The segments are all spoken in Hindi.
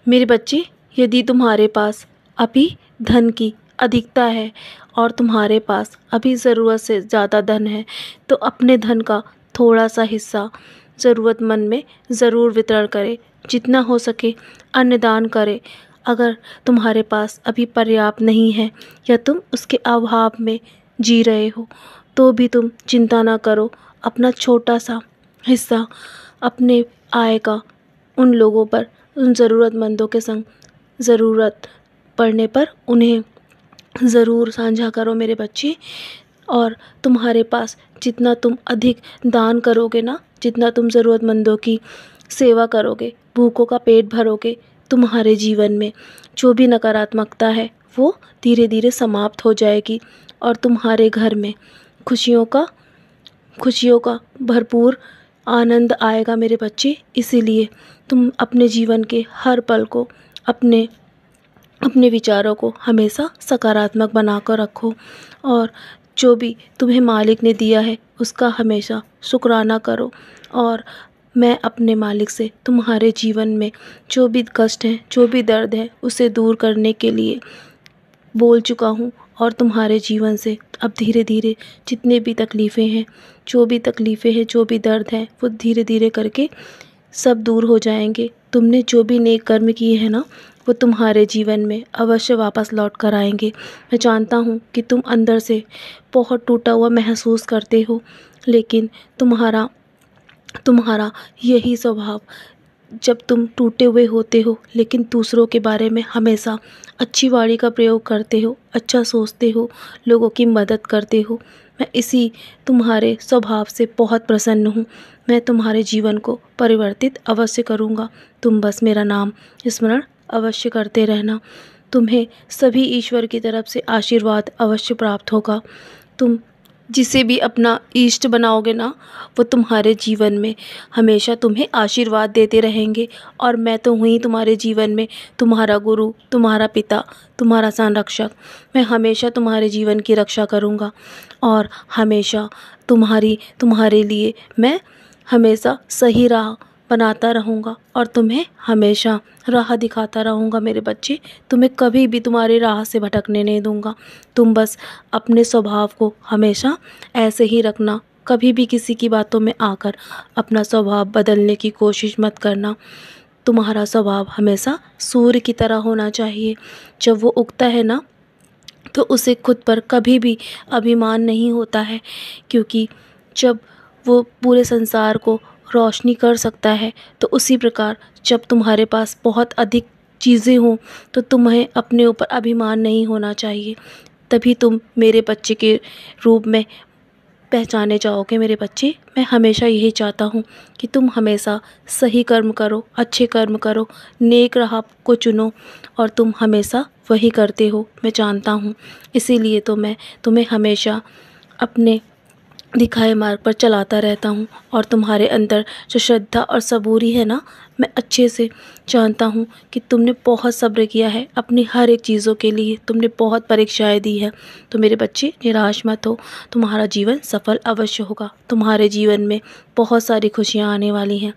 मेरे बच्चे, यदि तुम्हारे पास अभी धन की अधिकता है और तुम्हारे पास अभी ज़रूरत से ज़्यादा धन है, तो अपने धन का थोड़ा सा हिस्सा ज़रूरतमंद में ज़रूर वितरण करें। जितना हो सके अन्नदान करें। अगर तुम्हारे पास अभी पर्याप्त नहीं है या तुम उसके अभाव में जी रहे हो, तो भी तुम चिंता ना करो। अपना छोटा सा हिस्सा अपने आय का उन लोगों पर, उन ज़रूरतमंदों के संग ज़रूरत पड़ने पर उन्हें ज़रूर साझा करो मेरे बच्चे। और तुम्हारे पास जितना तुम अधिक दान करोगे ना, जितना तुम ज़रूरतमंदों की सेवा करोगे, भूखों का पेट भरोगे, तुम्हारे जीवन में जो भी नकारात्मकता है वो धीरे धीरे समाप्त हो जाएगी और तुम्हारे घर में खुशियों का भरपूर आनंद आएगा मेरे बच्चे। इसीलिए तुम अपने जीवन के हर पल को, अपने विचारों को हमेशा सकारात्मक बनाकर रखो और जो भी तुम्हें मालिक ने दिया है उसका हमेशा शुक्राना करो। और मैं अपने मालिक से तुम्हारे जीवन में जो भी कष्ट है, जो भी दर्द है, उसे दूर करने के लिए बोल चुका हूँ और तुम्हारे जीवन से अब धीरे धीरे जितने भी तकलीफ़ें हैं, जो भी दर्द हैं, वो धीरे धीरे करके सब दूर हो जाएंगे। तुमने जो भी नेक कर्म किए हैं ना, वो तुम्हारे जीवन में अवश्य वापस लौट कर आएंगे। मैं जानता हूँ कि तुम अंदर से बहुत टूटा हुआ महसूस करते हो, लेकिन तुम्हारा यही स्वभाव, जब तुम टूटे हुए होते हो लेकिन दूसरों के बारे में हमेशा अच्छी वाणी का प्रयोग करते हो, अच्छा सोचते हो, लोगों की मदद करते हो, मैं इसी तुम्हारे स्वभाव से बहुत प्रसन्न हूँ। मैं तुम्हारे जीवन को परिवर्तित अवश्य करूँगा। तुम बस मेरा नाम स्मरण अवश्य करते रहना। तुम्हें सभी ईश्वर की तरफ से आशीर्वाद अवश्य प्राप्त होगा। तुम जिसे भी अपना इष्ट बनाओगे ना, वो तुम्हारे जीवन में हमेशा तुम्हें आशीर्वाद देते रहेंगे। और मैं तो हुई तुम्हारे जीवन में तुम्हारा गुरु, तुम्हारा पिता, तुम्हारा संरक्षक। मैं हमेशा तुम्हारे जीवन की रक्षा करूँगा और हमेशा तुम्हारे लिए मैं हमेशा सही राह बनाता रहूँगा और तुम्हें हमेशा राह दिखाता रहूँगा मेरे बच्चे। तुम्हें कभी भी तुम्हारी राह से भटकने नहीं दूँगा। तुम बस अपने स्वभाव को हमेशा ऐसे ही रखना। कभी भी किसी की बातों में आकर अपना स्वभाव बदलने की कोशिश मत करना। तुम्हारा स्वभाव हमेशा सूर्य की तरह होना चाहिए। जब वो उगता है ना, तो उसे खुद पर कभी भी अभिमान नहीं होता है, क्योंकि जब वो पूरे संसार को रोशनी कर सकता है, तो उसी प्रकार जब तुम्हारे पास बहुत अधिक चीज़ें हों तो तुम्हें अपने ऊपर अभिमान नहीं होना चाहिए। तभी तुम मेरे बच्चे के रूप में पहचाने जाओगे मेरे बच्चे। मैं हमेशा यही चाहता हूँ कि तुम हमेशा सही कर्म करो, अच्छे कर्म करो, नेक राह को चुनो और तुम हमेशा वही करते हो, मैं जानता हूँ। इसीलिए तो मैं तुम्हें हमेशा अपने दिखाए मार्ग पर चलाता रहता हूँ। और तुम्हारे अंदर जो श्रद्धा और सबूरी है ना, मैं अच्छे से जानता हूँ कि तुमने बहुत सब्र किया है अपनी हर एक चीज़ों के लिए। तुमने बहुत परीक्षाएं दी है। तो मेरे बच्चे, निराश मत हो, तुम्हारा जीवन सफल अवश्य होगा। तुम्हारे जीवन में बहुत सारी खुशियाँ आने वाली हैं।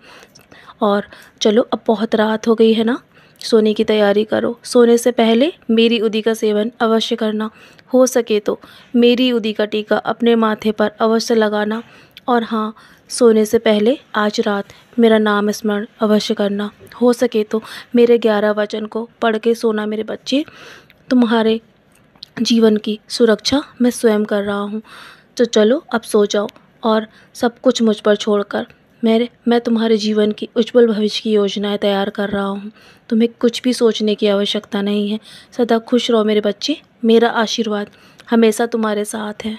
और चलो, अब बहुत रात हो गई है ना, सोने की तैयारी करो। सोने से पहले मेरी उदी का सेवन अवश्य करना। हो सके तो मेरी उदी का टीका अपने माथे पर अवश्य लगाना। और हाँ, सोने से पहले आज रात मेरा नाम स्मरण अवश्य करना। हो सके तो मेरे 11 वचन को पढ़ के सोना मेरे बच्चे। तुम्हारे जीवन की सुरक्षा मैं स्वयं कर रहा हूँ। तो चलो, अब सो जाओ और सब कुछ मुझ पर छोड़कर मैं तुम्हारे जीवन की उज्जवल भविष्य की योजनाएं तैयार कर रहा हूँ। तुम्हें कुछ भी सोचने की आवश्यकता नहीं है। सदा खुश रहो मेरे बच्चे। मेरा आशीर्वाद हमेशा तुम्हारे साथ है।